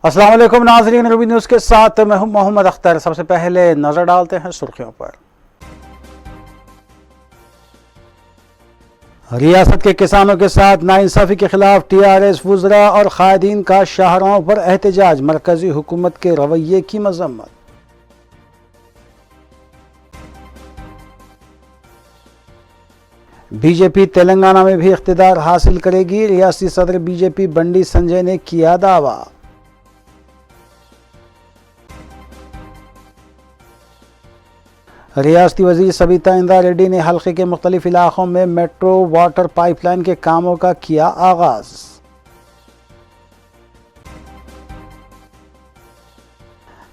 अस्सलाम वालेकुम नाज़रीन, रूबी न्यूज़ के साथ मैं हूं मोहम्मद अख्तर। सबसे पहले नजर डालते हैं सुर्खियों पर। रियासत के किसानों के साथ नाइंसाफी के खिलाफ टीआरएस वुज़रा और कायदीन का शाहराहों पर एहतजाज, मरकजी हुकूमत के रवैये की मजम्मत। बीजेपी तेलंगाना में भी इख्तिदार हासिल करेगी, रियासती सदर बीजेपी बंडी संजय ने किया दावा। रियासती वजीर सबिता इंद्रा रेड्डी ने हल्के के मुख्तलिफ इलाकों में मेट्रो वाटर पाइपलाइन के कामों का किया आगाज।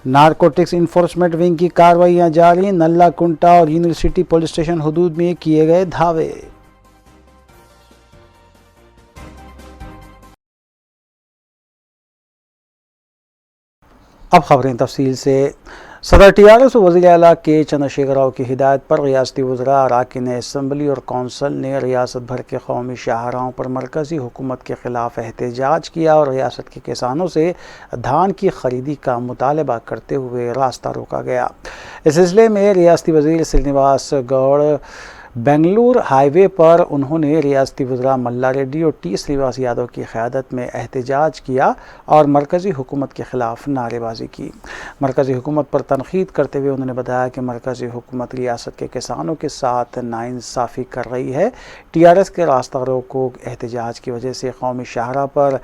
नारकोटिक्स इन्फोर्समेंट विंग की कार्रवाइयां जारी, नल्ला कुंटा और यूनिवर्सिटी पुलिस स्टेशन हुदूद में किए गए धावे। अब खबरें तफसील से। सदर टीआरएस और वज़ीर आला के चंद्रशेखर राव की हिदायत पर रियासती वुज़रा, अरकान असम्बली और कौंसल ने रियासत भर के कौमी शाहराहों पर मरकज़ी हुकूमत के ख़िलाफ़ एहतजाज किया और रियासत के किसानों से धान की खरीदी का मुतालबा करते हुए रास्ता रोका गया। इस सिलसिले में रियासती वज़ीर श्रीनिवास गौड़ बेंगलुरु हाईवे पर उन्होंने रियासती वज़रा मल्ला रेड्डी और टी श्रीनिवास यादव की क़यादत में एहतजाज किया और मरकज़ी हुकूमत के ख़िलाफ़ नारेबाजी की। मरकज़ी हुकूमत पर तनक़ीद करते हुए उन्होंने बताया कि मरकज़ी हुकूमत रियासत के किसानों के साथ नाइंसाफ़ी कर रही है। टीआरएस के रास्ता रोको एहतजाज की वजह से कौमी शाहरा पर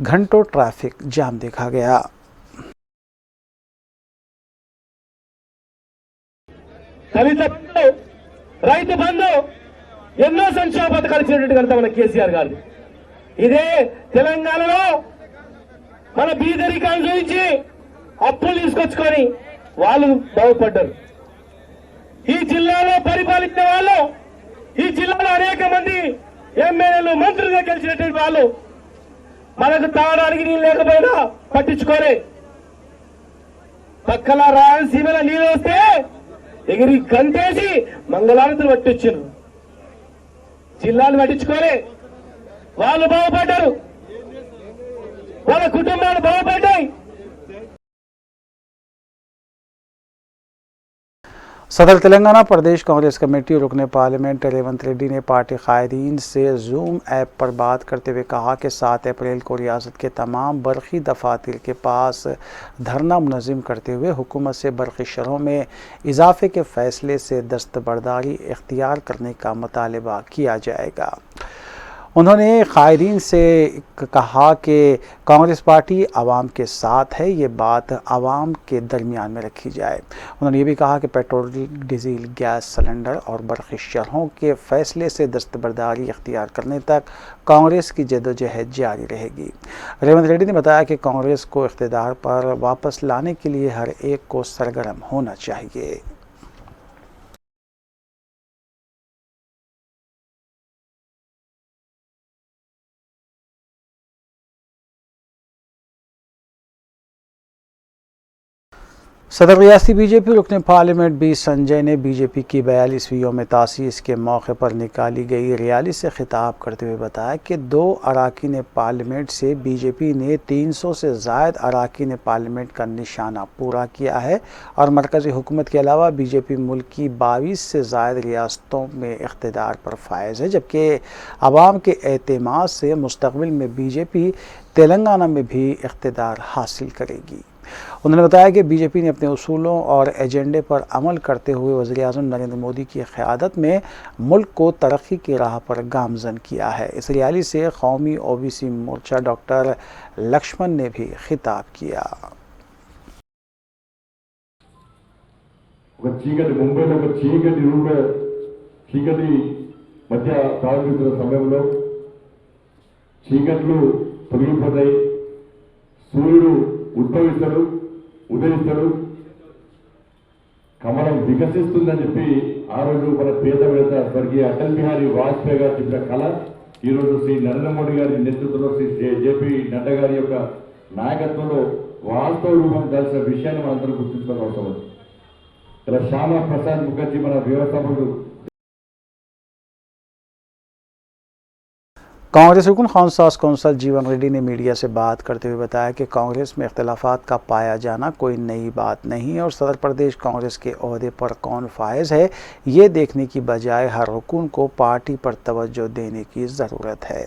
घंटों ट्रैफिक जाम देखा गया। రైతు బంధు ఎన్నో సంక్షేమ పథకాలు ఇచ్చినట్టు కనుక మన కేసీఆర్ గారు ఇదే తెలంగాణలో మన బీదరికాలు చూపించి అప్పులు తీసుకొచ్చుకొని వాళ్ళు బాగుపడ్డారు. ఈ జిల్లాలో పరిపాలించిన వాళ్ళు, ఈ జిల్లాలో అనేక మంది ఎమ్మెల్యేలు మంత్రులుగా గెలిచినటువంటి వాళ్ళు మనకు తాగడానికి నీళ్ళు లేకపోయినా పట్టించుకోరే. పక్కల రాయలసీమలో నీళ్ళు వస్తే ఎగిరి గంతేసి మంగళారతులు పట్టించారు. జిల్లాలు పట్టించుకోలే. వాళ్ళు బాగుపడ్డారు, వాళ్ళ కుటుంబాలు బాగుపడ్డాయి. सदर तेलंगाना प्रदेश कांग्रेस कमेटी और रुकने पार्लियामेंट रेवंत रेड्डी ने पार्टी कायदीन से जूम ऐप पर बात करते हुए कहा कि 7 अप्रैल को रियासत के तमाम बरक़ी दफातर के पास धरना मुनज़्ज़म करते हुए हुकूमत से बरक़ी शरहों में इजाफे के फ़ैसले से दस्तबरदारी इख्तियार करने का मुतालबा किया जाएगा। उन्होंने कायदीन से कहा कि कांग्रेस पार्टी आवाम के साथ है, ये बात आवाम के दरमियान में रखी जाए। उन्होंने ये भी कहा कि पेट्रोल, डीजल, गैस सिलेंडर और बरक़ी शरहों के फ़ैसले से दस्तबरदारी इख्तियार करने तक कांग्रेस की जदोजहद जारी रहेगी। रेवंत रेड्डी ने बताया कि कांग्रेस को इक़्तिदार पर वापस लाने के लिए हर एक को सरगर्म होना चाहिए। सदर रियासती बीजेपी रुकने पार्लियामेंट बी संजय ने बीजेपी की 42वीं यौम तासीस के मौके पर निकाली गई रैली से खिताब करते हुए बताया कि 2 अरकान पार्लियामेंट से बीजेपी ने 300 से ज़ायद अरकान पार्लियामेंट का निशाना पूरा किया है और मरकज़ी हुकूमत के अलावा बीजेपी मुल्क की 22 से ज़ायद रियासतों में इख्तिदार पर फायज़ है, जबकि आवाम के एतमाद से मुस्तक़बिल में बीजेपी तेलंगाना में भी इख्तिदार हासिल करेगी। उन्होंने बताया कि बीजेपी ने अपने उसूलों और एजेंडे पर अमल करते हुए वज़ीर-ए-आज़म नरेंद्र मोदी की क़यादत में मुल्क को तरक्की की राह पर गामज़न किया है। इस रैली से कौमी ओबीसी मोर्चा डॉक्टर लक्ष्मण ने भी खिताब किया। ఉద్భవిస్తాడు, ఉదయిస్తాడు, కమలం వికసిస్తుందని చెప్పి ఆ రోజు మన పేద స్వర్గీయ అటల్ బిహారీ వాజ్పేయి గారు చెప్పిన కళ ఈరోజు శ్రీ నరేంద్ర మోడీ గారి నేతృత్వంలో శ్రీ జేపీ నడ్డా గారి యొక్క నాయకత్వంలో వాస్తవ రూపం దాల్సిన విషయాన్ని మనందరూ గుర్తుంచుకోవాల్సిన అవసరం ఉంది. ఇలా శ్యామా ప్రసాద్ ముఖర్జీ మన వ్యవస్థాపకుడు कांग्रेस रुकन खानसास कौंसल जीवन रेड्डी ने मीडिया से बात करते हुए बताया कि कांग्रेस में इख्तलाफात का पाया जाना कोई नई बात नहीं है और सदर प्रदेश कांग्रेस के ओहदे पर कौन फायज है ये देखने की बजाय हर रुकन को पार्टी पर तवज्जो देने की ज़रूरत है।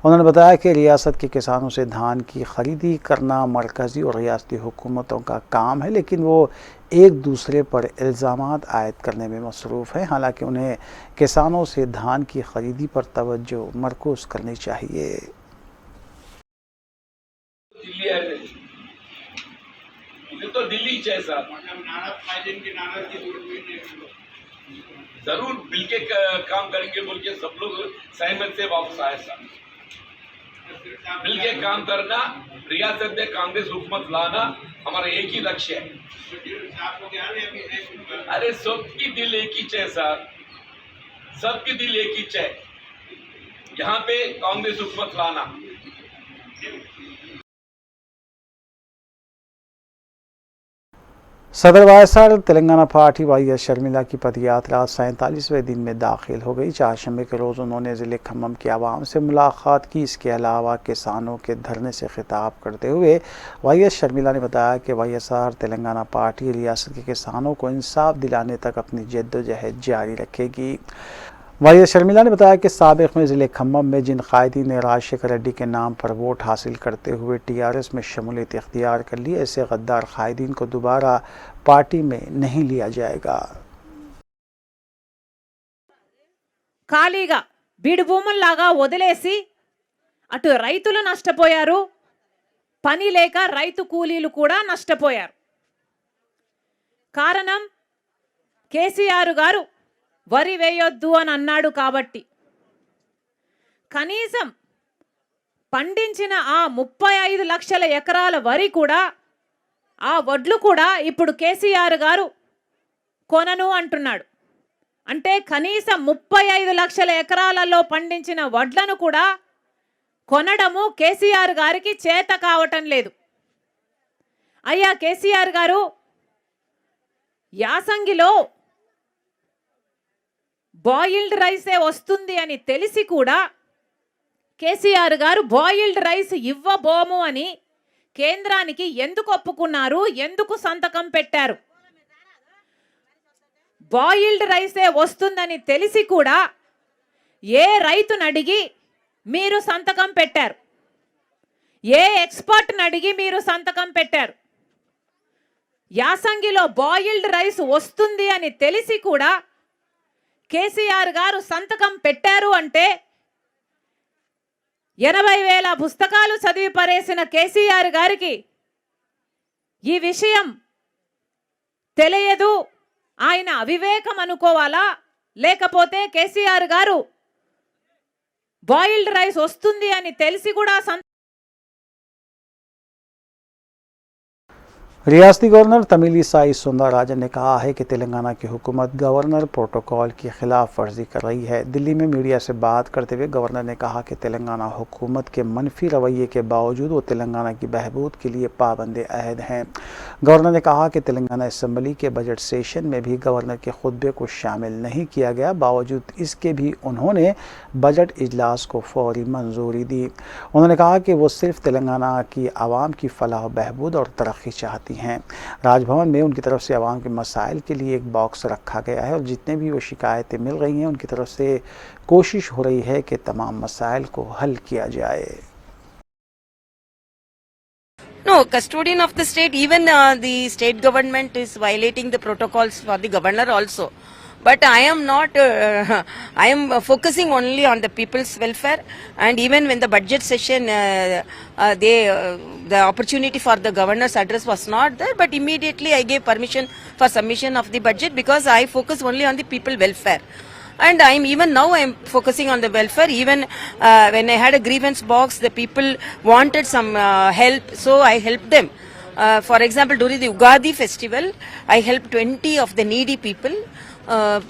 उन्होंने बताया कि रियासत के किसानों से धान की खरीदी करना मरकज़ी और रियासती हुकूमतों का काम है, लेकिन वो एक दूसरे पर इल्ज़ामात आयद करने में मसरूफ़ है। हालांकि उन्हें किसानों से धान की खरीदी पर तवज्जो मरकूज़ करनी चाहिए। दिल्ली है, मुझे तो दिल्ली जैसा जरूर मिलके काम करेंगे बोल के सब लोग सहमत से वापस आए सर। मिलके काम करना, रियासत में कांग्रेस हुकूमत लाना हमारा एक ही लक्ष्य है। अरे सबकी दिल एक ही है सर, सबकी दिल एक ही है, यहाँ पे कांग्रेस हुकूमत लाना। सदर वायएसआर तेलंगाना पार्टी वाईएस शर्मिला की पदयात्रा 47वें दिन में दाखिल हो गई। चारशंबे के रोज़ उन्होंने ज़िले खम्मम की आवाम से मुलाकात की। इसके अलावा किसानों के धरने से खिताब करते हुए वाईएस शर्मिला ने बताया कि वाईएसआर तेलंगाना पार्टी रियासत के किसानों को इंसाफ दिलाने तक अपनी जद्दोजहद जारी रखेगी। वाईएस शर्मिला ने बताया कि साबिक़ में ज़िले खम्मम में जिन कायदीन ने राजशेखर रेड्डी के नाम पर वोट हासिल करते हुए टीआरएस में शमूलियत इख्तियार कर ली, ऐसे गद्दार कायदीन को दोबारा पार्टी में नहीं लिया जाएगा। ఖాళీగా బీడు భూముల్లాగా వదిలేసి అటు రైతులు నష్టపోయారు, పని లేక రైతు కూలీలు కూడా నష్టపోయారు. కారణం కేసీఆర్ గారు వరి వేయొద్దు అని అన్నాడు కాబట్టి కనీసం పండించిన ఆ 35 లక్షల ఎకరాల వరి కూడా, ఆ వడ్లు కూడా ఇప్పుడు కేసీఆర్ గారు కొనను అంటున్నాడు. అంటే కనీసం 35 లక్షల ఎకరాలలో పండించిన వడ్లను కూడా కొనడము కేసీఆర్ గారికి చేత కావటం లేదు. అయ్యా కేసీఆర్ గారు, యాసంగిలో బాయిల్డ్ రైసే వస్తుంది అని తెలిసి కూడా కేసీఆర్ గారు బాయిల్డ్ రైస్ ఇవ్వబోము అని కేంద్రానికి ఎందుకు ఒప్పుకున్నారు, ఎందుకు సంతకం పెట్టారు? బాయిల్డ్ రైసే వస్తుందని తెలిసి కూడా ఏ రైతును అడిగి మీరు సంతకం పెట్టారు? ఏ ఎక్స్పర్ట్ని అడిగి మీరు సంతకం పెట్టారు? యాసంగిలో బాయిల్డ్ రైస్ వస్తుంది అని తెలిసి కూడా కేసీఆర్ గారు సంతకం పెట్టారు అంటే 80,000 పుస్తకాలు చదివి పరేసిన కేసీఆర్ గారికి ఈ విషయం తెలియదు, ఆయన అవివేకం అనుకోవాలా? లేకపోతే కేసీఆర్ గారు బాయిల్డ్ రైస్ వస్తుంది అని తెలిసి కూడా रियासती गवर्नर तमिलिसाई सुंदरराजन ने कहा है कि तेलंगाना की हुकूमत गवर्नर प्रोटोकॉल की खिलाफ वर्जी कर रही है। दिल्ली में मीडिया से बात करते हुए गवर्नर ने कहा कि तेलंगाना हुकूमत के मनफी रवैये के बावजूद वो तेलंगाना की बहबूद के लिए पाबंद अहद हैं। गवर्नर ने कहा कि तेलंगाना असम्बली के बजट सेशन में भी गवर्नर के खुतबे को शामिल नहीं किया गया, बावजूद इसके भी उन्होंने बजट इजलास को फौरी मंजूरी दी। उन्होंने कहा कि वो सिर्फ तेलंगाना की आवाम की फलाह बहबूद और तरक्की चाहती हैं। राजभवन में उनकी तरफ से आवाम के मसाइल के लिए एक बॉक्स रखा गया है और जितने भी वो शिकायतें मिल रही हैं उनकी तरफ से कोशिश हो रही है कि तमाम मसाइल को हल किया जाए। No, custodian of the state, even the state government is violating the protocols for the governor also. But I am not, I am focusing only on the people's welfare, and even when the budget session, the opportunity for the governor's address was not there, but immediately I gave permission for submission of the budget because I focus only on the people welfare. And even now I am focusing on the welfare. Even when I had a grievance box, the people wanted some help, so I helped them. For example, during the Ugadi festival, I helped 20 of the needy people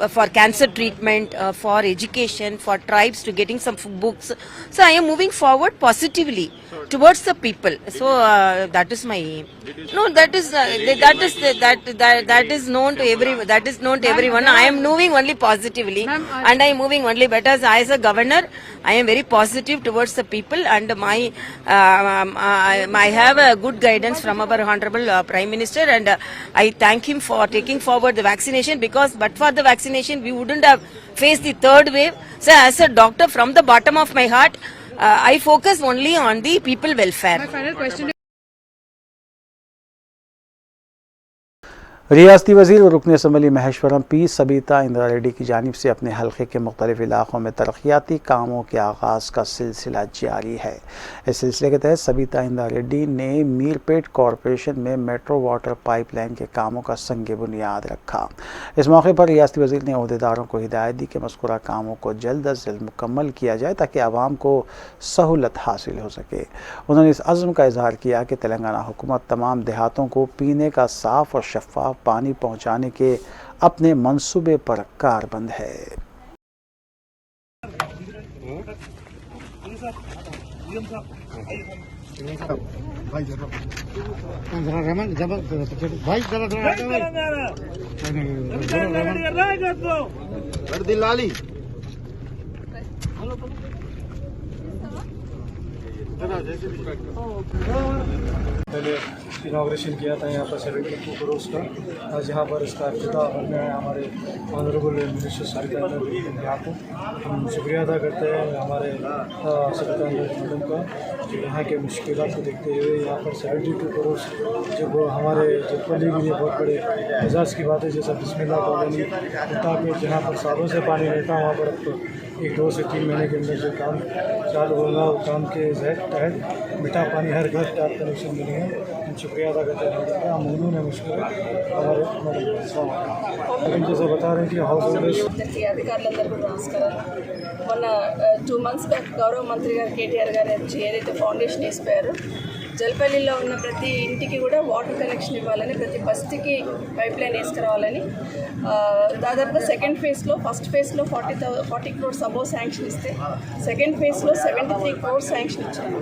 for cancer treatment, for education, for tribes to getting some books. So I am moving forward positively. towards the people. So that is my aim. No, that is known to everyone. That is known to everyone. I am moving only positively, and I am moving only better. As a governor, I am very positive towards the people, and I have a good guidance from our honorable Prime Minister, and I thank him for taking forward the vaccination, because but for the vaccination we wouldn't have faced the third wave. So as a doctor, from the bottom of my heart, I focus only on the people welfare. My final question. रियासती वज़ीर और रुकन assembly Maheshwaram P Sabitha Indira Reddy की जानिब से अपने हल्के के मुख्तलिफ इलाक़ों में तरक्याती कामों के आगाज़ का सिलसिला जारी है। इस सिलसिले के तहत सबीता इंदिरा रेड्डी ने मीरपेट कॉरपोरेशन में मेट्रो वाटर पाइपलाइन के कामों का संग बुनियाद रखा। इस मौके पर रियासती वज़ीर ने ओहदेदारों को हिदायत दी कि मज़कूरा कामों को जल्द अज जल्द मुकम्मल किया जाए ताकि आवाम को सहूलत हासिल हो सके। उन्होंने इस अज़्म का इजहार किया कि तेलंगाना हुकूमत तमाम देहातों को पीने का साफ़ और शफ़ाफ पानी पहुंचाने के अपने मंसूबे पर कारबंद है। पहले इनाग्रेशन किया था यहाँ पर 72 करोड़ का। आज यहाँ पर इसका इफ्तिताह करने आए हमारे ऑनरेबल मिनिस्टर साहब के यहाँ पर हम शुक्रिया अदा करते हैं हमारे सेक्रेटरी मैडम का, जो यहाँ के मुश्किलात को देखते हुए यहाँ पर 72 करोड़ जब हमारे जबकली के लिए बहुत बड़े एजाज़ की बात है। जैसा बिस्मिल्लाह कॉलोनी ताकि जहाँ पर सालों से पानी रहता वहाँ पर अब 1-2 से 3 महीने के अंदर जो काम चालू होगा वो काम के तहत मीठा पानी हर घर टैप कनेक्शन मिलेंगे। हम शुक्रिया अदा करते हैं। हम ममनून है मुश्किल हमारे मैडम जैसा बता रहे हैं कि हाउस होल्डर्स అధికారులందరూ కూడా నమస్కారాలు। మొన్న 2 months బ్యాక్ గౌరవ మంత్రి గారు కేటీఆర్ గారు వచ్చి ఏదైతే ఫౌండేషన్ వేసిపోయారో జల్పల్లిలో ఉన్న ప్రతి ఇంటికి కూడా వాటర్ కనెక్షన్ ఇవ్వాలని, ప్రతి బస్తీకి పైప్ లైన్ వేసుకురావాలని దాదాపుగా సెకండ్ ఫేజ్లో ఫస్ట్ ఫేజ్లో 40 crores అబోవ్ శాంక్షన్ ఇస్తే సెకండ్ ఫేజ్లో 73 crores శాంక్షన్ ఇచ్చారు।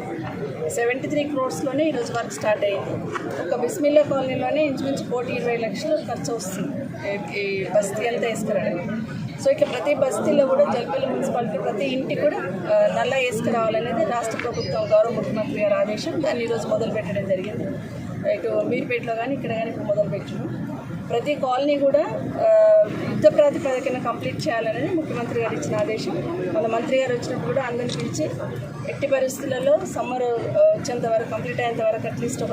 73 crores-లోనే ఈరోజు వర్క్ స్టార్ట్ అయ్యింది। ఒక బిస్మిల్లా కాలనీలోనే ఇంచుమించు 1,20 లక్షలు ఖర్చు వస్తుంది ఈ బస్తీ అంతా వేసుకురావడానికి। సో ఇట్లా ప్రతి బస్తీలో కూడా జల్పల్లి మున్సిపాలిటీ ప్రతి ఇంటికి కూడా నల్ల వేసుకురావాలనేది రాష్ట్ర ప్రభుత్వం గౌరవ ముఖ్యమంత్రి గారి ఆదేశం। దాన్ని ఈరోజు మొదలు పెట్టడం జరిగింది। ఇటు మీర్పేటలో కానీ ఇక్కడ కానీ ఇప్పుడు మొదలు పెట్టాము। ప్రతి కాలనీ కూడా యుద్ధ ప్రాతిపదికన కంప్లీట్ చేయాలనేది ముఖ్యమంత్రి గారు ఇచ్చిన ఆదేశం। మన మంత్రి గారు వచ్చినప్పుడు కూడా అందరిని పిలిచి ఎట్టి పరిస్థితులలో సమ్మర్ వచ్చేంత వరకు కంప్లీట్ అయ్యేంత వరకు అట్లీస్ట్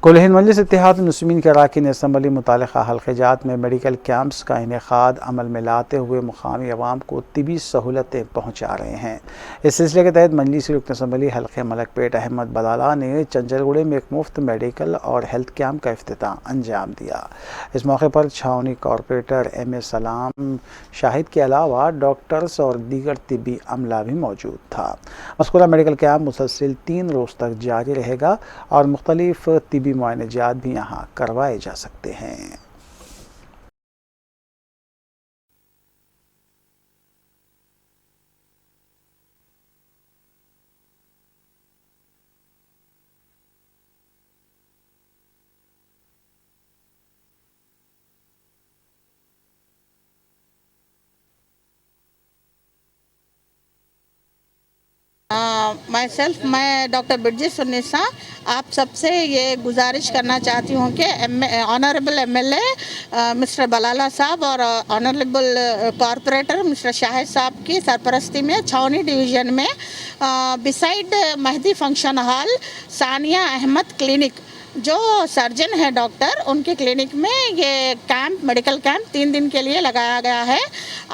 कुल हिंद मजलिस इत्तेहाद मुस्लिमीन के अरकान असम्बली मुतालिका हल्क़ात में मेडिकल कैंप्स का इनेकाद अमल में लाते हुए मुकामी अवाम को तिबी सहूलतें पहुँचा रहे हैं। इस सिलसिले के तहत मजलिसी रुकन असम्बली हल्क़े मलकपेट अहमद बलाला ने चंचलगुड़े में एक मुफ्त मेडिकल और हेल्थ कैंप का इफ्तिताह अंजाम दिया। इस मौके पर छावनी कॉरपोरेटर M.A. सलाम शाहिद के अलावा डॉक्टर्स और दीगर तिबी अमला भी मौजूद था। मज़कूरा मेडिकल कैंप मुसलसिल 3 रोज़ तक जारी रहेगा और मुख्तलिफ तिबी मुआयनेजात भी यहाँ करवाए जा सकते हैं। मैं डॉक्टर बिरजी सुन्निसा आप सबसे ये गुजारिश करना चाहती हूँ कि ऑनरेबल MLA मिस्टर बलाला साहब और ऑनरेबल कॉरपोरेटर मिस्टर शाहिद साहब की सरपरस्ती में छावनी डिवीज़न में beside Mehdi function hall Sania Ahmed clinic जो सर्जन है डॉक्टर उनके क्लिनिक में ये कैंप मेडिकल कैंप 3 दिन के लिए लगाया गया है।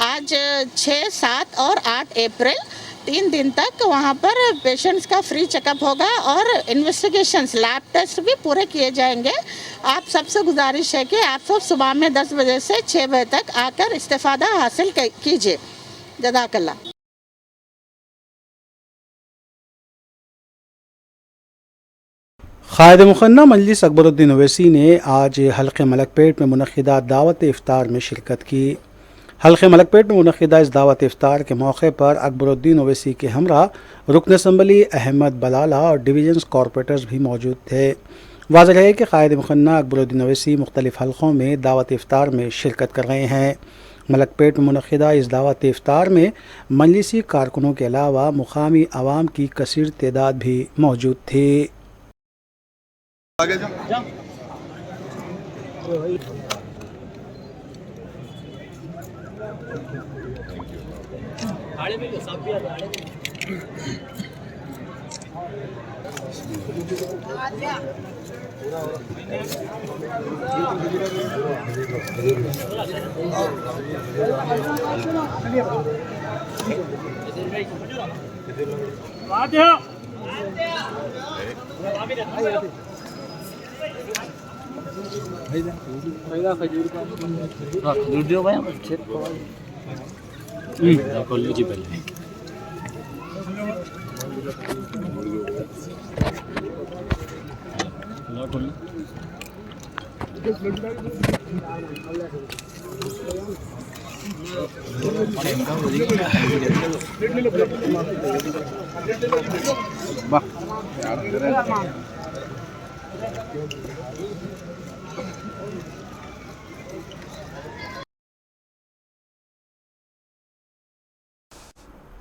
आज 6, 7 और 8 अप्रैल 3 दिन तक वहाँ पर पेशेंट्स का फ्री चेकअप होगा और इन्वेस्टिगेशंस लैब टेस्ट भी पूरे किए जाएंगे। आप सबसे गुजारिश है कि आप सब सुबह में 10 बजे से 6 बजे तक आकर इस्तेफादा हासिल कीजिए। जज़ाकल्लाह। क़ायद मुखन्ना मजलिस अकबरुद्दीन ओवैसी ने आज हल्क़े मलकपेट में मुनक़िदा दावत इफ्तार में शिरकत की। हल्के मलकपेट में मुनक़िदा इस दावत इफ्तार के मौके पर अकबरुद्दीन ओवैसी के हमरा रुकन असम्बली अहमद बलाला और डिवीजन कॉरपोरेटर्स भी मौजूद थे। वाज़ेह है कि क़ायद मुखन्ना अकबरुद्दीन ओवैसी मुख्तलिफ़ हल्क़ों में दावत इफ्तार में शिरकत कर रहे हैं। मलकपेट में मुनक़िदा इस दावत इफ्तार में मजलिसी कारकुनों के अलावा मुकामी आवाम की कसीर तादाद भी मौजूद थी।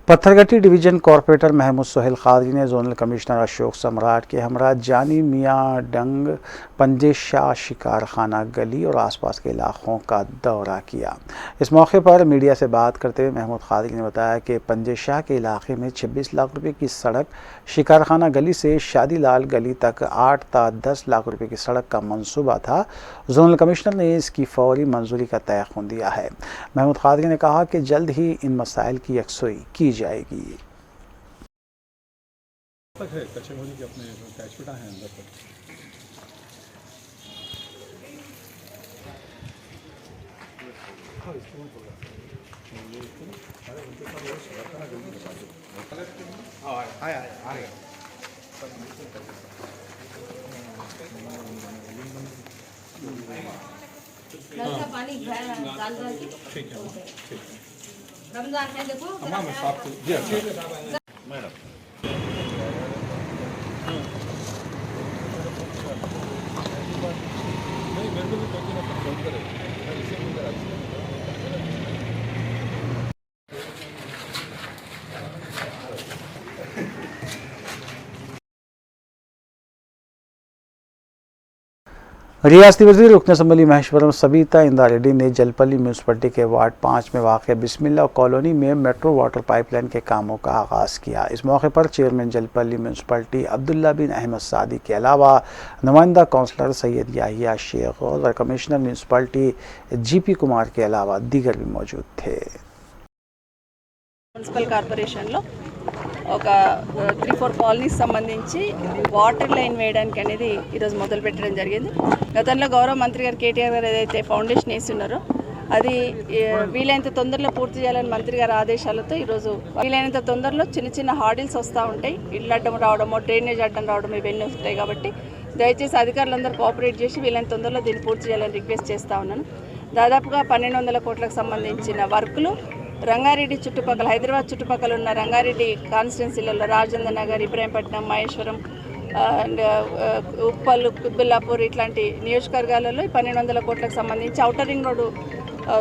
पत्थरगट्टी डिवीजन कॉरपोरेटर महमूद सोहेल कादरी ने जोनल कमिश्नर अशोक सम्राट के हमरा जानी मियाँ डंग पंजे शाह शिकार खाना गली और आसपास के इलाक़ों का दौरा किया। इस मौके पर मीडिया से बात करते हुए महमूद कादरी ने बताया कि पंजे शाह के इलाके में 26 लाख रुपए की सड़क शिकार खाना गली से शादी लाल गली तक 8 ता 10 लाख रुपए की सड़क का मंसूबा था। जोनल कमिश्नर ने इसकी फौरी मंजूरी का तयक़ुन दिया है। महमूद कादरी ने कहा कि जल्द ही इन मसाइल की यकसुई की जाएगी। पानी रमजान है देखो रियासती वज़ीर रुकन असम्बली महेश्वरम सबीता इंदा रेड्डी ने जलपल्ली म्यूनसिपलिटी के वार्ड 5 में वाक़ बिस्मिल्लाह कॉलोनी में मेट्रो वाटर पाइपलाइन के कामों का आगाज़ किया। इस मौके पर चेयरमैन जलपल्ली म्यूनसिपलिटी अब्दुल्ला बिन अहमद सादी के अलावा नुमाइंदा काउंसलर सैयद याहिया शेख और कमिश्नर म्यूनसिपलिटी GP कुमार के अलावा दीगर भी मौजूद थे। మున్సిపల్ కార్పొరేషన్లో ఒక 3-4 కాలనీస్ సంబంధించి వాటర్ లైన్ వేయడానికి అనేది ఈరోజు మొదలు పెట్టడం జరిగింది. గతంలో గౌరవ మంత్రి గారు కేటీఆర్ గారు ఏదైతే ఫౌండేషన్ వేస్తున్నారో అది వీలైనంత తొందరలో పూర్తి చేయాలని మంత్రి గారి ఆదేశాలతో ఈరోజు వీలైనంత తొందరలో చిన్న చిన్న హార్డిల్స్ వస్తూ ఉంటాయి. ఇళ్ళు అడ్డం రావడమో డ్రైనేజ్ అడ్డం రావడం ఇవన్నీ వస్తాయి. కాబట్టి దయచేసి అధికారులందరూ కోఆపరేట్ చేసి వీలైనంత తొందరలో దీన్ని పూర్తి చేయాలని రిక్వెస్ట్ చేస్తూ ఉన్నాను. దాదాపుగా 1200 కోట్లకు సంబంధించిన వర్కులు రంగారెడ్డి చుట్టుపక్కల హైదరాబాద్ చుట్టుపక్కల ఉన్న రంగారెడ్డి కాన్స్టిట్యున్సీలలో రాజేంద్ర నగర్, ఇబ్రాహీంపట్నం, మహేశ్వరం అండ్ ఉప్పల్, కుత్బుల్లాపూర్ ఇట్లాంటి నియోజకవర్గాలలో 1200 కోట్లకు సంబంధించి ఔటర్ రింగ్ రోడ్డు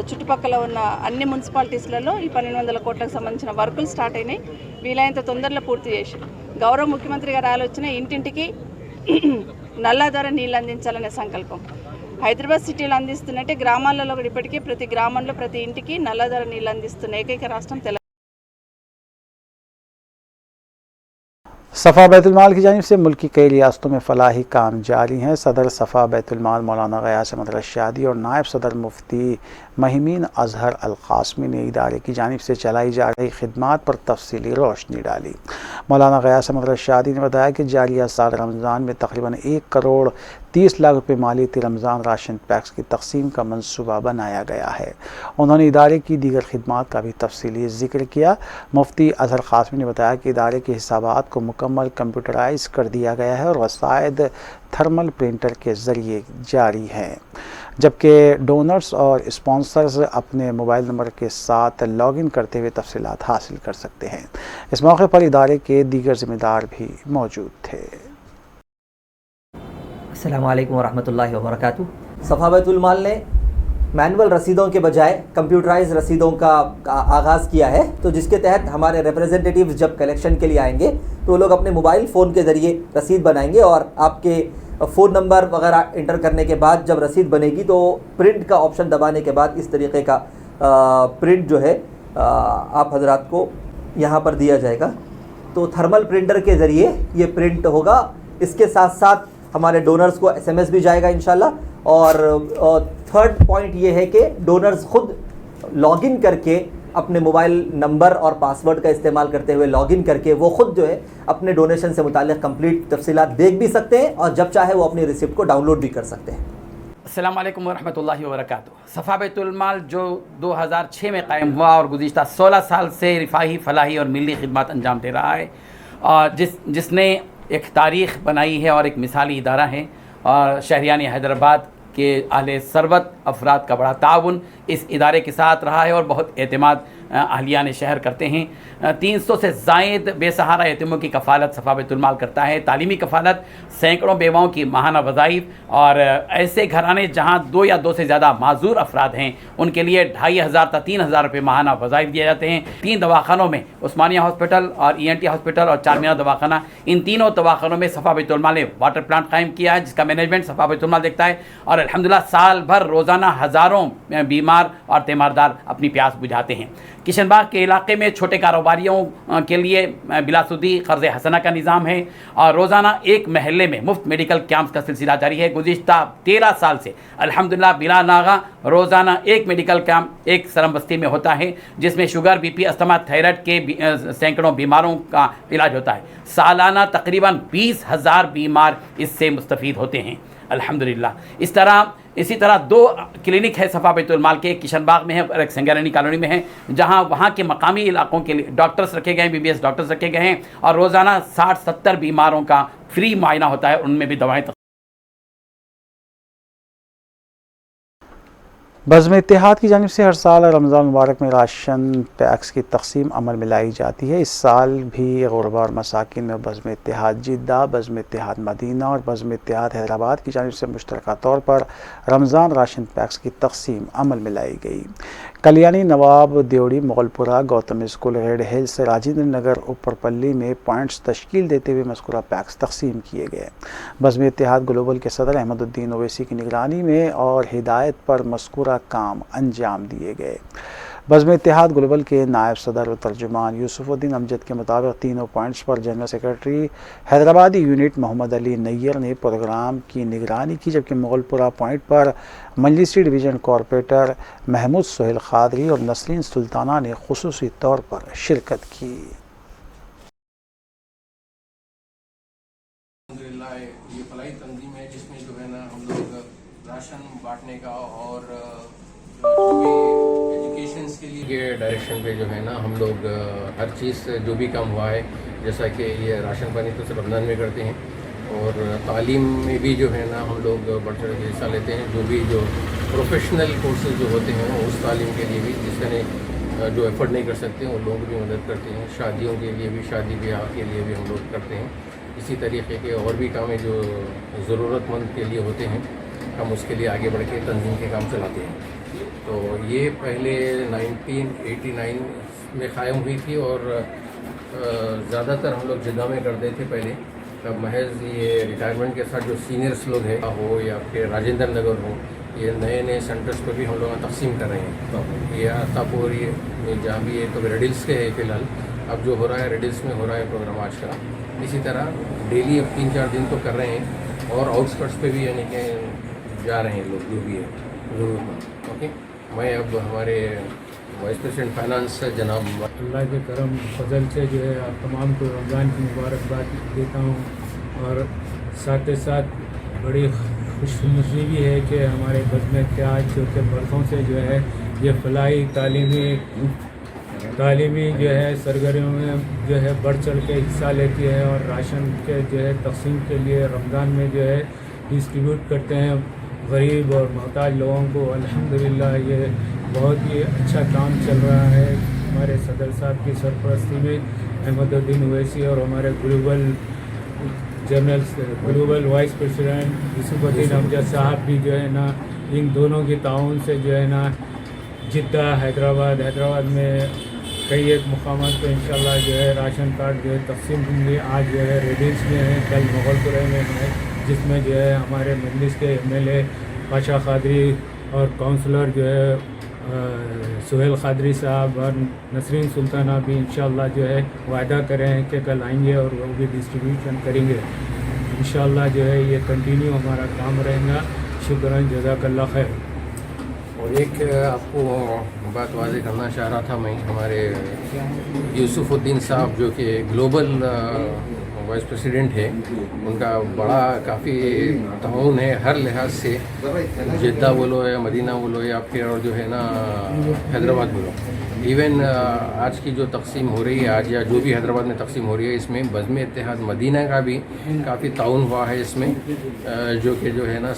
చుట్టుపక్కల ఉన్న అన్ని మున్సిపాలిటీస్లలో ఈ 1200 కోట్లకు సంబంధించిన వర్కులు స్టార్ట్ అయినాయి. వీలైనంత తొందరలో పూర్తి చేసి గౌరవ ముఖ్యమంత్రి గారి ఆలోచన ఇంటింటికి నల్లా ద్వారా నీళ్ళు అందించాలనే సంకల్పం. హైదరాబాద్ సిటీలో అందిస్తున్నట్టే గ్రామాలలో కూడా ఇప్పటికీ ప్రతి గ్రామంలో ప్రతి ఇంటికి నల్ల ధర నీళ్ళు అందిస్తున్న ఏకైక రాష్ట్రం తెలంగాణ. सफ़ा बैतुलमाल की जानिब से मुल्क की कई रियासतों में फलाही काम जारी हैं। सदर सफ़ा बैतुलमाल मौलाना ग़यास अहमद रशादी और नायब सदर मुफ्ती महिमीन अज़हर अल क़ासमी ने इदारे की जानिब से चलाई जा रही खिदमात पर तफसीली रोशनी डाली। मौलाना ग़यास अहमद रशादी ने बताया कि जारिया साल रमज़ान में तकरीबन 1 करोड़ 30 लाख रुपये मालियती रमज़ान राशन पैक्स की तकसीम का मंसूबा बनाया गया है। उन्होंने इदारे की दीगर खिदमात का भी तफसीली ज़िक्र किया। मुफ्ती अज़हर क़ासमी ने बताया कि इदारे के हिसाबात को मुकम्मल कंप्यूटराइज कर दिया गया है और वसाइद थर्मल प्रिंटर के ज़रिए जारी हैं। जबकि डोनर्स और स्पॉन्सर्स अपने मोबाइल नंबर के साथ लॉगिन करते हुए तफसीलात हासिल कर सकते हैं। इस मौके पर इदारे के दीगर जिम्मेदार भी मौजूद थे। अस्सलामु अलैकुम वरहमतुल्लाहि वबरकातुहू। सफ़ा बैतुल माल ने मैनुअल रसीदों के बजाय कंप्यूटराइज रसीदों का आगाज़ किया है, तो जिसके तहत हमारे रिप्रेजेंटेटिव्स जब कलेक्शन के लिए आएंगे तो वो लोग अपने मोबाइल फ़ोन के ज़रिए रसीद बनाएंगे और आपके फ़ोन नंबर वगैरह इंटर करने के बाद जब रसीद बनेगी तो प्रिंट का ऑप्शन दबाने के बाद इस तरीके का प्रिंट जो है आप हजरात को यहाँ पर दिया जाएगा। तो थर्मल प्रिंटर के ज़रिए ये प्रिंट होगा। इसके साथ साथ हमारे डोनर्स को SMS भी जाएगा इंशाल्लाह। और थर्ड पॉइंट ये है कि डोनर्स खुद लॉगिन करके अपने मोबाइल नंबर और पासवर्ड का इस्तेमाल करते हुए लॉगिन करके वो खुद जो है अपने डोनेशन से मुताल्लिक़ कंप्लीट तफसीलात देख भी सकते हैं और जब चाहे वो अपनी रिसिप्ट को डाउनलोड भी कर सकते हैं। अस्सलाम वालेकुम वरहमतुल्लाहि वबरकातुहू। सफ़ा बैतुल माल जो 2006 में कायम हुआ और गुज़िश्ता 16 साल से रिफ़ाही, फलाही और मिली खिदमत अंजाम दे रहा है, और जिसने एक तारीख़ बनाई है और एक मिसाली इदारा है, और शहरियान हैदराबाद के अहले सरबत अफराद का बड़ा ताउन इस इदारे के साथ रहा है और बहुत एतमाद अहलियान शहर करते हैं। 300 से ज़ायद बेसहारा यतीमों की कफ़ालत सफ़ा बैतुल माल करता है। तालीमी कफ़ालत, सैकड़ों बेवाओं की माहाना वज़ाइफ और ऐसे घराने जहाँ 2 या 2 से ज़्यादा माजूर अफराद हैं उनके लिए 2500 तक 3000 रुपये माहाना वज़ाइफ दिए जाते हैं। 3 दवाखानों में, उस्मानिया हॉस्पिटल और ENT हॉस्पिटल और चारमीनार दवाखाना, इन तीनों दवाखानों में सफ़ा बैतुल माल ने वाटर प्लांट कायम किया है जिसका मैनेजमेंट सफ़ा बैतुल माल देखता है। और अल्हम्दुलिल्लाह साल भर रोज़ाना हज़ारों बीमार और तीमारदार अपनी प्यास बुझाते हैं। किशनबाग के इलाके में छोटे कारोबारियों के लिए बिलासुदी क़र्ज़ हसना का निज़ाम है और रोज़ाना एक महल्ले में मुफ्त मेडिकल कैंप्स का सिलसिला जारी है। गुज़िश्ता 13 साल से अल्हम्दुलिल्लाह बिला नागा रोज़ाना एक मेडिकल कैंप एक सरम बस्ती में होता है जिसमें शुगर, BP, अस्थमा, थायराइड के सैकड़ों बीमारों का इलाज होता है। सालाना तकरीबन 20,000 बीमार इससे मुस्तफ़ीद होते हैं अल्हम्दुलिल्लाह। इसी तरह 2 क्लिनिक है सफ़ा बैतुल माल के, एक किशनबाग में है और एक संगारेनी कॉलोनी में है, जहां वहां के मकामी इलाकों के लिए डॉक्टर्स रखे गए हैं, BBS डॉक्टर्स रखे गए हैं और रोज़ाना 60-70 बीमारों का फ्री मुआयना होता है, उनमें भी दवाएँ। बज़्म इत्तेहाद की जानिब से हर साल रमज़ान मुबारक में राशन पैक्स की तकसीम अमल में लाई जाती है। इस साल भी गुरबा और मसाकिन में बज़्म इत्तेहाद जिद्दा, बज़्म इत्तेहाद मदीना और बज़्म इत्तेहाद हैदराबाद की जानिब से मुश्तरका तौर पर रमज़ान राशन पैक्स की तकसीम अमल में लाई गई। Kalyani, Nawab Deodi, Mogalpura, Gautam school, red hills, Rajendra Nagar, Uparpally में पॉइंट्स तश्कील देते हुए मज़कूरा पैक्स तकसीम किए गए। बज़्म इत्तेहाद ग्लोबल के सदर अहमदुद्दीन ओवैसी की निगरानी में और हिदायत पर मज़कूरा काम अंजाम दिए गए। बज़्म इत्तेहाद ग्लोबल के नायब सदर और तर्जुमान यूसुफुद्दीन अमजद के मुताबिक तीनों पॉइंट्स पर जनरल सेक्रेटरी हैदराबादी यूनिट मोहम्मद अली नैयर ने प्रोग्राम की निगरानी की, जबकि मोगलपुरा पॉइंट पर मजलिसी डिवीज़न कॉरपोरेटर महमूद सोहेल खादरी और नसरीन सुल्ताना ने खुसूसी तौर पर शिरकत की। ये फलाई तंजीम है जिसमें जो है ना हम लोग राशन बांटने का और एजुकेशन के लिए डायरेक्शन पे जो है ना हम लोग हर चीज़ जो भी काम हुआ है, जैसा कि ये राशन पानी तो सिर्फ रमज़ान में करते हैं और तालीम में भी जो है ना हम लोग बढ़ चढ़ के हिस्सा लेते हैं। जो प्रोफेशनल कोर्सेज जो होते हैं उस तालीम के लिए भी जिसने जो एफर्ट नहीं कर सकते उन लोगों की भी मदद करते हैं। शादियों के लिए भी, शादी ब्याह के लिए भी हम लोग करते हैं। इसी तरीके के और भी काम जो ज़रूरतमंद के लिए होते हैं हम उसके लिए आगे बढ़ के तंजीम के काम चलाते हैं। तो ये पहले 1989 में क़ायम हुई थी और ज़्यादातर हम लोग जिद्दा में करते थे पहले। अब महज ये रिटायरमेंट के साथ जो सीनियर्स लोग हैं हो या फिर राजेंद्र नगर हो, ये नए सेंटर्स पर भी हम लोग तकसीम कर रहे हैं। ये तापुर में जहाँ भी ये तो रेडिल्स के है फ़िलहाल, अब जो हो रहा है रेडिल्स में हो रहा है प्रोग्राम आज का। इसी तरह डेली अब 3-4 दिन तो कर रहे हैं और आउटस्कर्ट्स पे भी यानी कि जा रहे हैं लोग जो भी है ज़रूरतमंद। ओके, मैं अब हमारे वाइस प्रेसिडेंट फाइनेंस जनाब अल्लाह के करम फजल से जो है आप तमाम को रमज़ान की मुबारकबाद देता हूँ और साथ ही साथ बड़ी खुशनसीबी है कि हमारे बज़्म इत्तेहाद जो कि बरसों से जो है ये फलाही तालीमी जो है सरगर्मियों में जो है बढ़ चढ़ के हिस्सा लेती है और राशन के जो है तकसीम के लिए रमज़ान में जो है डिस्ट्रीब्यूट करते हैं। गरीब और मोहताज लोगों को अल्हम्दुलिल्लाह ये बहुत ही अच्छा काम चल रहा है। हमारे सदर साहब की सरपरस्ती में अहमदुद्दीन ओवैसी और हमारे global vice president Yusufuddin Amjad साहब भी जो है ना, इन दोनों के ताउन से जो है ना जिद्दा हैदराबाद में कई एक मुकामात पे इंशाल्लाह जो है राशन कार्ड जो है तकसीम होंगे। आज जो है रेडिल्स में है, कल मुगलपुरे में है, जिसमें जो है हमारे मजलिस के MLA पाशा खादरी और काउंसलर जो है सुहेल खादरी साहब और नसरीन सुल्ताना भी इंशाल्लाह जो है वायदा कर रहे हैं कि कल आएंगे और वो भी डिस्ट्रीब्यूशन करेंगे। इंशाल्लाह जो है ये कंटिन्यू हमारा काम रहेगा। शुक्रान, जज़ाकल्लाह खैर। और एक आपको बात वाज़े करना चाह रहा था मैं, हमारे यूसुफुद्दीन साहब जो कि ग्लोबल वाइस प्रेसिडेंट है, उनका बड़ा काफ़ी ताउन है हर लिहाज से, जिद्दा बोलो या मदीना बोलो या फिर और जो है ना हैदराबाद बोलो। इवन आज की जो तकसीम हो रही है आज या जो भी हैदराबाद में तकसीम हो रही है, इसमें बज़्म इत्तेहाद मदीना का भी काफ़ी ताउन हुआ है इसमें, जो कि जो है ना।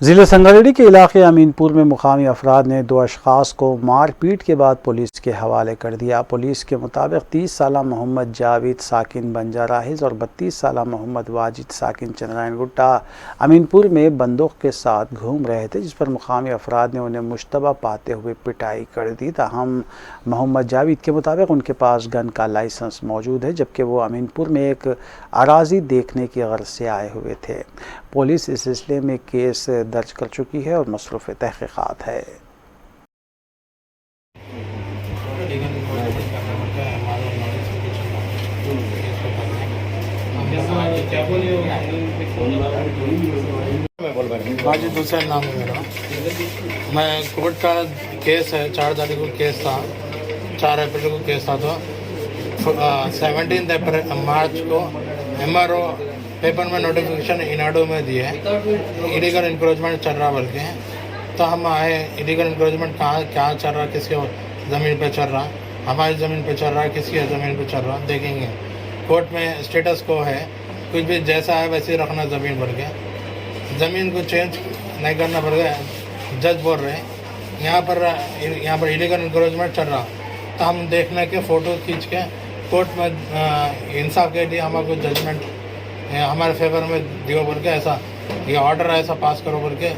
ज़िले संगारेड्डी के इलाके अमीनपुर में मुकामी अफराद ने 2 अशखास को मारपीट के बाद पुलिस के हवाले कर दिया। पुलिस के मुताबिक 30 साला मोहम्मद जावेद साकिन बंजाराहिज और 32 साला मोहम्मद वाजिद साकिन चंद्रायन गुट्टा अमीनपुर में बंदूक के साथ घूम रहे थे, जिस पर मुकामी अफराद ने उन्हें मुश्तबा पाते हुए पिटाई कर दी। ताहम मोहम्मद जावेद के मुताबिक उनके पास गन का लाइसेंस मौजूद है, जबकि वो अमीनपुर में एक अराजी देखने की गर्ज से आए हुए थे। पुलिस इस सिलसिले में केस दर्ज कर चुकी है और मसरूफ़ तहक़ीक़ात है। वाजिद हुसैन नाम है मेरा। मैं कोर्ट का केस है, 4 तारीख को केस था, 4 अप्रैल को केस था। तो 17 मार्च को MRO पेपर में नोटिफिकेशन इनाडो में दिए इलीगल इंक्रोचमेंट चल रहा, बल्कि तो हम आए। इलीगल इंक्रोचमेंट कहाँ क्या चल रहा, किसके ज़मीन पे चल रहा, हमारी ज़मीन पे चल रहा, किसकी ज़मीन पे चल रहा, देखेंगे। कोर्ट में स्टेटस को है, कुछ भी जैसा है वैसे ही रखना ज़मीन, बल्कि ज़मीन को चेंज नहीं करना पड़ेगा। जज बोल रहे हैं यहाँ पर इलीगल इंक्रोचमेंट चल रहा, तो हम देखने के फ़ोटो खींच के कोर्ट में इंसाफ के लिए हमारे को जजमेंट हमारे फेवर में दियो बोल के, ऐसा ये ऑर्डर ऐसा पास करो बोल के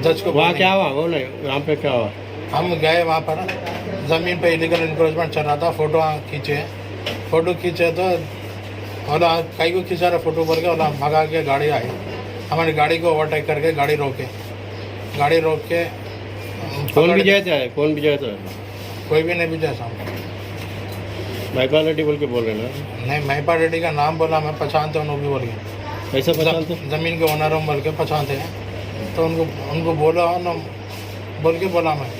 जज को। वहाँ क्या हुआ, बोले यहाँ पे क्या हुआ? हम गए वहाँ पर, ज़मीन पे इलीगल इंक्रोचमेंट चल रहा था, फ़ोटो खींचे तो ओला कई को खींचा रहा फ़ोटो बोल के, ओला भगा के गाड़ी आई, हमारी गाड़ी को ओवरटेक करके गाड़ी रोक के कौन भी जाता है? कोई भी नहीं भी जाता। महिपा रेड्डी बोल के बोल रहे ना? नहीं, महिपा रेड्डी का नाम बोला, मैं पहचानते हूँ भी बोल के। कैसे पहचानते? ज़मीन के ओनर हूँ बोल के पहचानते हैं, तो उनको बोला ना बोल के बोला मैं।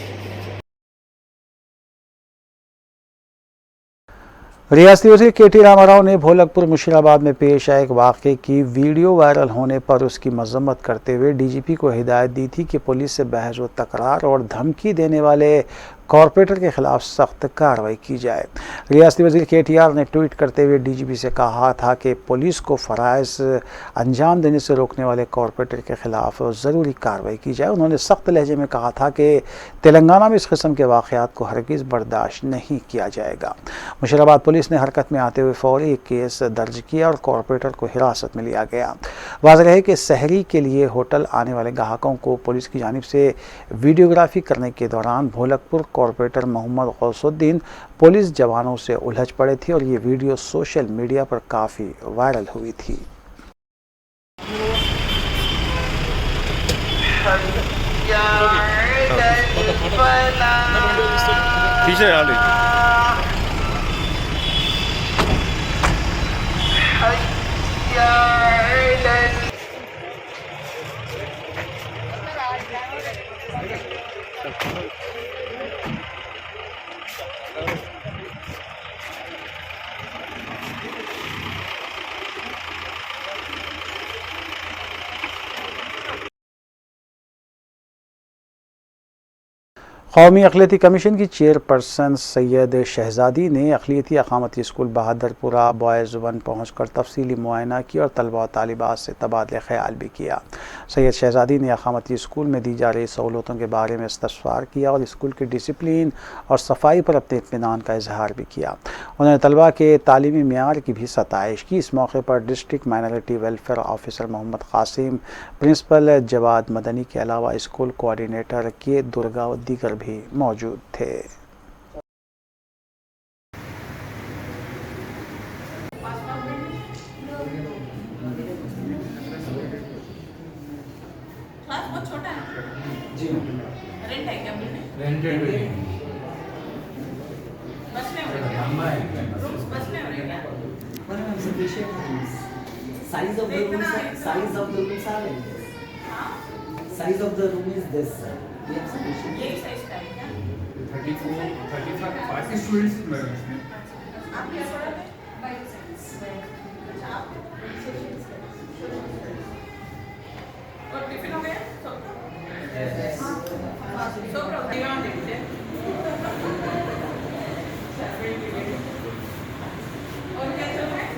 रियासती वज़ीर KT रामाराव ने भोलकपुर मुशीराबाद में पेश आए एक वाक़े की वीडियो वायरल होने पर उसकी मज़म्मत करते हुए DGP को हिदायत दी थी कि पुलिस से बहस व तकरार और धमकी देने वाले कॉरपोरेटर के खिलाफ सख्त कार्रवाई की जाए। रियासती वज़ीर KTR ने ट्वीट करते हुए DGP से कहा था कि पुलिस को फ़राइज़ अंजाम देने से रोकने वाले कॉरपोरेटर के खिलाफ ज़रूरी कार्रवाई की जाए। उन्होंने सख्त लहजे में कहा था कि तेलंगाना में इस किस्म के वाक़यात को हरगिज़ बर्दाश्त नहीं किया जाएगा। मुशीराबाद पुलिस ने हरकत में आते हुए फौरी एक केस दर्ज किया और कॉरपोरेटर को हिरासत में लिया गया। वाज़ेह है कि सहरी के लिए होटल आने वाले ग्राहकों को पुलिस की जानिब से वीडियोग्राफी करने के दौरान भोलकपुर कॉरपोरेटर मोहम्मद गौसुद्दीन पुलिस जवानों से उलझ पड़े थे और ये वीडियो सोशल मीडिया पर काफ़ी वायरल हुई थी। कौमी अक़लियती कमीशन की चेयरपर्सन सैयद शहजादी ने अक़लियती अक़ामती स्कूल बहादुरपुरा बॉयज़ 1 पहुँचकर तफसीली मुआयना किया और तलबा और तालिबात से तबादला ख्याल भी किया। सैयद शहजादी ने अक़ामती स्कूल में दी जा रही सहूलतों के बारे में इस्तफ़सार किया और स्कूल की डिसिप्लिन और सफाई पर अपने इत्मीनान का इजहार भी किया। उन्होंने तलबा के तालीमी मेयार की भी सताइश की। इस मौके पर district minority welfare officer Mohammed Qasim, principal Jawad Madani के अलावा स्कूल कोऑर्डिनेटर के दुर्गा और दीगर भी मौजूद थे। Size of the room is size of the room is this. We have sufficient. ये size का है क्या? 34, 35, 40 students मैडम इसमें. आप क्या पढ़ा थे? Bioscience. अच्छा आप और टिफिन हो गया? Yes. So प्रोग्राम देखते हैं. और क्या चल रहा है?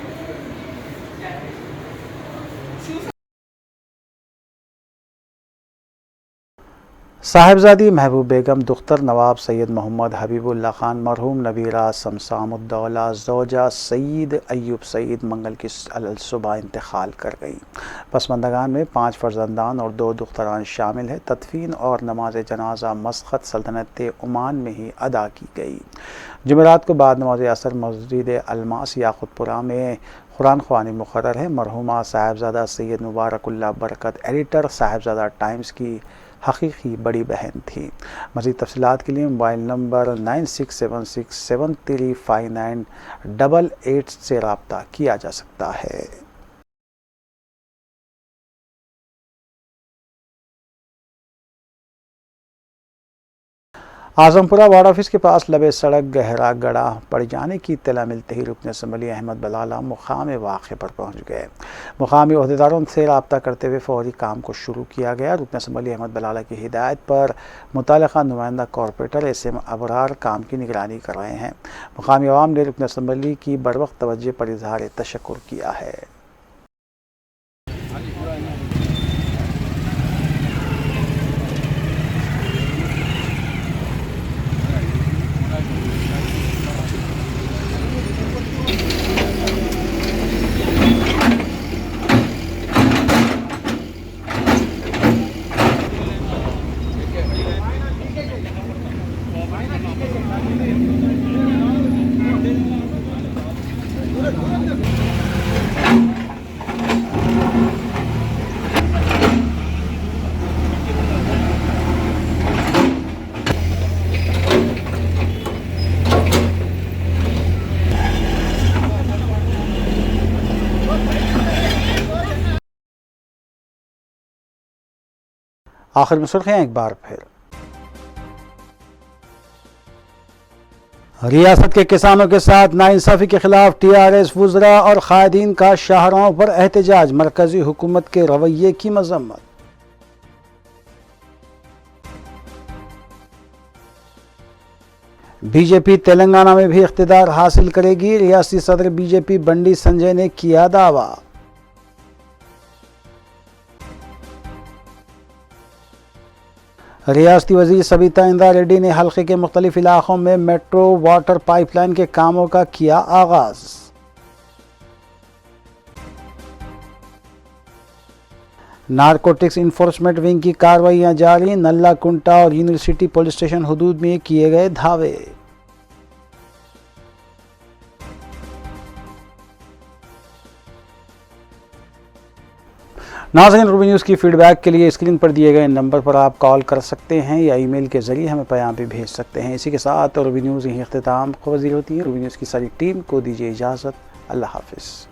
साहिबजादी महबूब बेगम दुख्तर नवाब सैयद मोहम्मद हबीबुल्ला खान मरहूम नबीरा समसामुद्दौला ज़ौजा सईद अयूब सईद मंगल की सुबह इंतकाल कर गई। पसमंदगान में 5 फर्जंदान और 2 दुख्तरान शामिल है। तदफीन और नमाज जनाजा मस्कत सल्तनत ओमान में ही अदा की गई। जुमेरात को बाद नमाज असर मस्जिद अलमास याकुतपुरा में कुरान ख्वानी मुकर्रर है। मरहूमा साहिबजादा सैयद मुबारकुल्लाह बरकत एडिटर साहिबजादा टाइम्स की हकीकी बड़ी बहन थी। मज़ीद तफसीलात के लिए मोबाइल नंबर 9676735988 से रब्ता किया जा सकता है। आजमपुरा वार्ड ऑफिस के पास लबे सड़क गहरा गड़ा पड़ जाने की इत्तला मिलते ही रुकन असम्बली अहमद बलाला मुकाम वाक़े पर पहुँच गए। मुकामी अहदेदारों से रब्ता करते हुए फौरी काम को शुरू किया गया। रुकन असम्बली अहमद बलाला की हिदायत पर मुतल्लिक़ा नुमाइंदा कॉरपोरेटर SM अबरार काम की निगरानी कर रहे हैं। मुकामी अवाम ने रुकन असम्बली की बरवक्त तवज्जो पर इजहार तशक्कुर किया है। आखिर में सुर्खियां एक बार फिर। रियासत के किसानों के साथ नाइंसाफी के खिलाफ TRS वुज़रा और कायदीन का शाहराहों पर एहतजाज, मरकजी हुकूमत के रवैये की मजम्मत। बीजेपी तेलंगाना में भी इख्तिदार हासिल करेगी, रियासती सदर BJP बंडी संजय ने किया दावा। रियासती वज़ीर सबिता इंद्रा रेड्डी ने हल्के के मुख्तलिफ इलाकों में मेट्रो वाटर पाइपलाइन के कामों का किया आगाज। नारकोटिक्स इन्फोर्समेंट विंग की कार्रवाइयां जारी, नल्ला कुंटा और यूनिवर्सिटी पुलिस स्टेशन हुदूद में किए गए धावे। नाज़रीन, रूबी न्यूज़ की फीडबैक के लिए स्क्रीन पर दिए गए नंबर पर आप कॉल कर सकते हैं या ईमेल के ज़रिए हमें पैगाम भी भेज सकते हैं। इसी के साथ रूबी न्यूज़ यहीं इख्तिताम पज़ीर होती है। रूबी न्यूज़ की सारी टीम को दीजिए इजाज़त। अल्लाह हाफ़िज़।